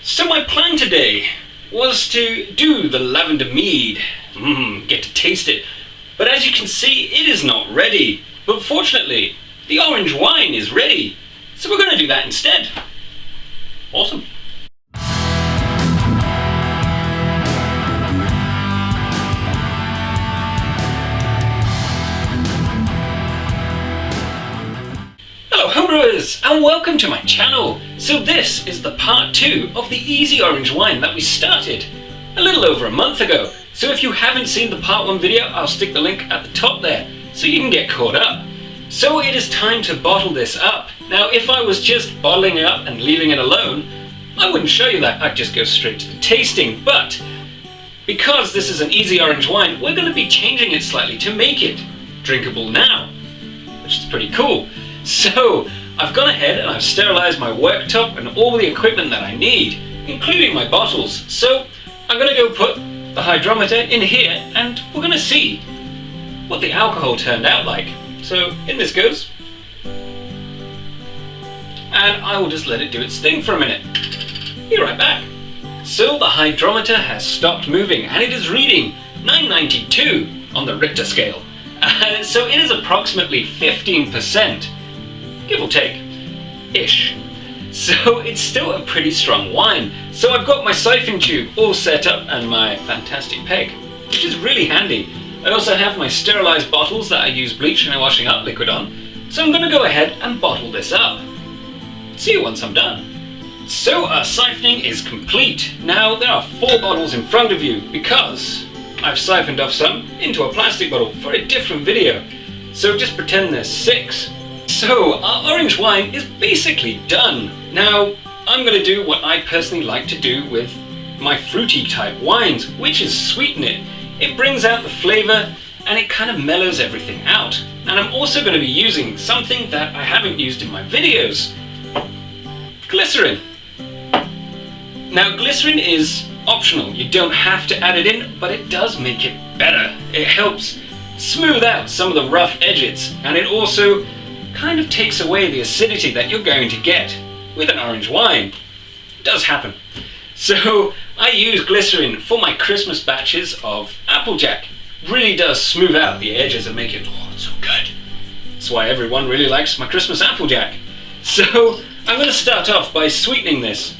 So my plan today was to do the lavender mead, get to taste it, but as you can see it is not ready. But fortunately the orange wine is ready, so we're going to do that instead. Awesome. Hello homebrewers and welcome to my channel. So this is the part 2 of the easy orange wine that we started a little over a month ago. So if you haven't seen the part 1 video, I'll stick the link at the top there so you can get caught up. So it is time to bottle this up. Now if I was just bottling it up and leaving it alone, I wouldn't show you that, I'd just go straight to the tasting. But because this is an easy orange wine, we're going to be changing it slightly to make it drinkable now, which is pretty cool. So I've gone ahead and I've sterilized my worktop and all the equipment that I need, including my bottles. So I'm going to go put the hydrometer in here and we're going to see what the alcohol turned out like. So in this goes, and I will just let it do its thing for a minute. Be right back. So the hydrometer has stopped moving and it is reading 992 on the Richter scale. So it is approximately 15%. Give or take, ish. So it's still a pretty strong wine. So I've got my siphon tube all set up and my fantastic peg, which is really handy. I also have my sterilized bottles that I use bleach and washing up liquid on. So I'm going to go ahead and bottle this up. See you once I'm done. So our siphoning is complete. Now there are 4 bottles in front of you because I've siphoned off some into a plastic bottle for a different video. So just pretend there's 6. So our orange wine is basically done. Now I'm going to do what I personally like to do with my fruity type wines, which is sweeten it. It brings out the flavor and it kind of mellows everything out. And I'm also going to be using something that I haven't used in my videos, glycerin. Now glycerin is optional, you don't have to add it in, but it does make it better. It helps smooth out some of the rough edges and it also kind of takes away the acidity that you're going to get with an orange wine. It does happen. So I use glycerin for my Christmas batches of Applejack. Really does smooth out the edges and make it so good. That's why everyone really likes my Christmas Applejack. So I'm going to start off by sweetening this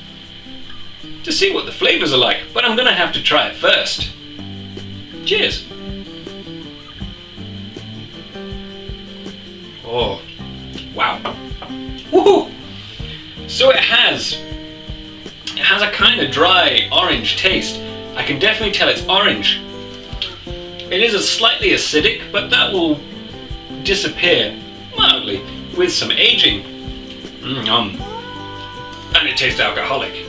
to see what the flavors are like, but I'm going to have to try it first. Cheers. Oh, wow. Woohoo! So it has a kind of dry orange taste. I can definitely tell it's orange. It is a slightly acidic, but that will disappear mildly with some aging. And it tastes alcoholic.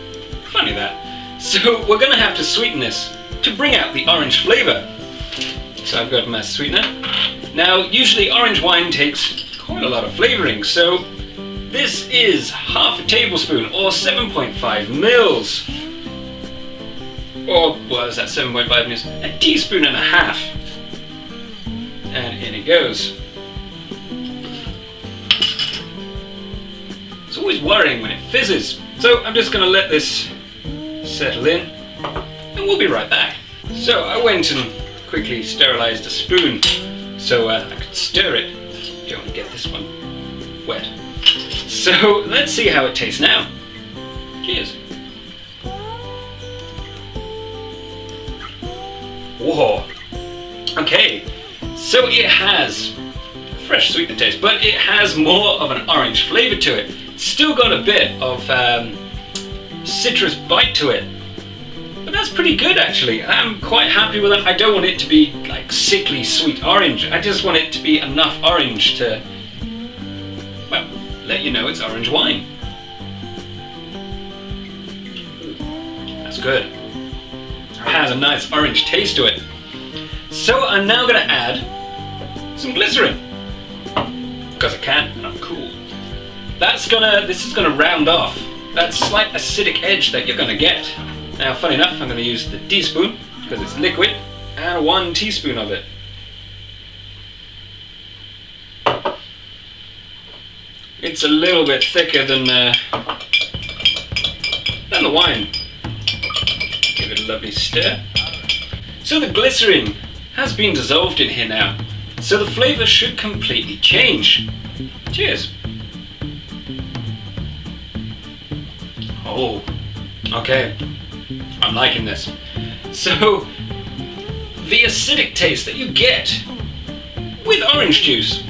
Funny that. So we're going to have to sweeten this to bring out the orange flavor. So I've got my sweetener. Now usually orange wine takes quite a lot of flavoring, so this is half a tablespoon or 7.5 mils. Or what is that, 7.5 mils? A teaspoon and a half. And in it goes. It's always worrying when it fizzes. So I'm just going to let this settle in and we'll be right back. So I went and quickly sterilized a spoon so I could stir it. Don't want to get this one wet. So let's see how it tastes now. Cheers. Whoa. Okay, so it has fresh sweetener taste, but it has more of an orange flavor to it. Still got a bit of citrus bite to it. But that's pretty good actually. I'm quite happy with that. I don't want it to be like sickly sweet orange. I just want it to be enough orange to, well, let you know it's orange wine. That's good. It has a nice orange taste to it. So I'm now going to add some glycerin. Because I can and I'm cool. This is gonna round off that slight acidic edge that you're gonna get. Now, funny enough, I'm going to use the teaspoon because it's liquid, and 1 teaspoon of it. It's a little bit thicker than the wine, lovely stir. So the glycerin has been dissolved in here now, so the flavour should completely change. Cheers. Oh, okay, I'm liking this. So, the acidic taste that you get with orange juice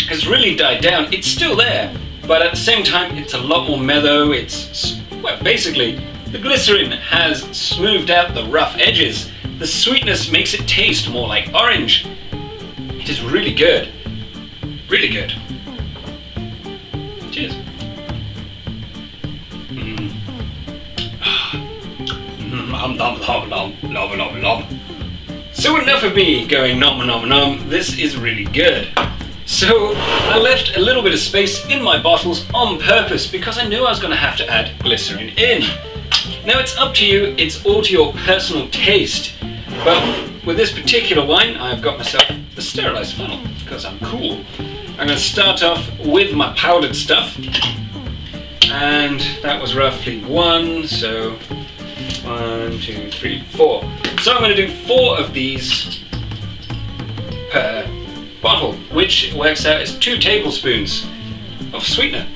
has really died down. It's still there, but at the same time it's a lot more mellow. Well, basically, the glycerin has smoothed out the rough edges. The sweetness makes it taste more like orange. It is really good. Really good. Cheers. Nom. So enough of me going nom. This is really good. So I left a little bit of space in my bottles on purpose because I knew I was going to have to add glycerin in. Now it's up to you, it's all to your personal taste. But with this particular wine, I've got myself a sterilised funnel because I'm cool. I'm going to start off with my powdered stuff. And that was roughly 1, so 1, 2, 3, 4. So I'm going to do 4 of these per bottle, which works out as 2 tablespoons of sweetener.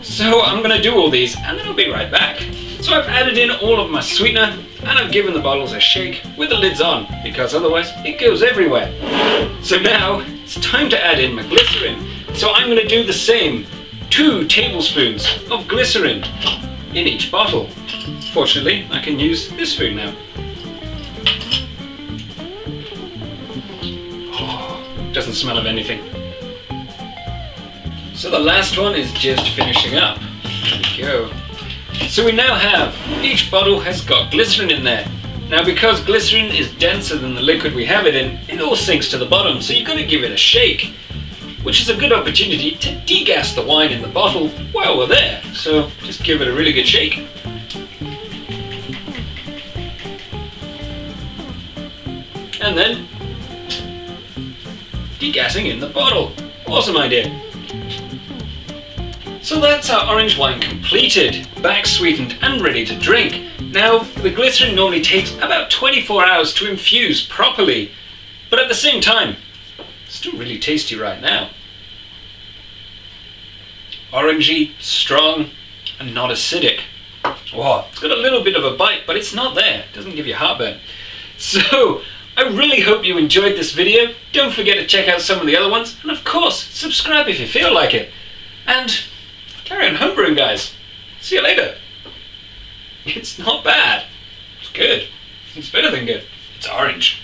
So I'm going to do all these and then I'll be right back. So I've added in all of my sweetener and I've given the bottles a shake with the lids on because otherwise it goes everywhere. So now it's time to add in my glycerin. So I'm going to do the same, 2 tablespoons of glycerin in each bottle. Fortunately, I can use this spoon now. Oh, doesn't smell of anything. So the last one is just finishing up. There we go. So we now have, each bottle has got glycerin in there. Now because glycerin is denser than the liquid we have it in, it all sinks to the bottom, so you've got to give it a shake, which is a good opportunity to degas the wine in the bottle while we're there. So just give it a really good shake. And then degassing in the bottle. Awesome idea. So that's our orange wine completed, back sweetened and ready to drink. Now, the glycerin normally takes about 24 hours to infuse properly, but at the same time, it's still really tasty right now. Orangey, strong, and not acidic. Wow, it's got a little bit of a bite, but it's not there. It doesn't give you heartburn. So, I really hope you enjoyed this video. Don't forget to check out some of the other ones, and of course, subscribe if you feel like it. And carry on homebrewing, guys. See you later. It's not bad. It's good. It's better than good. It's orange.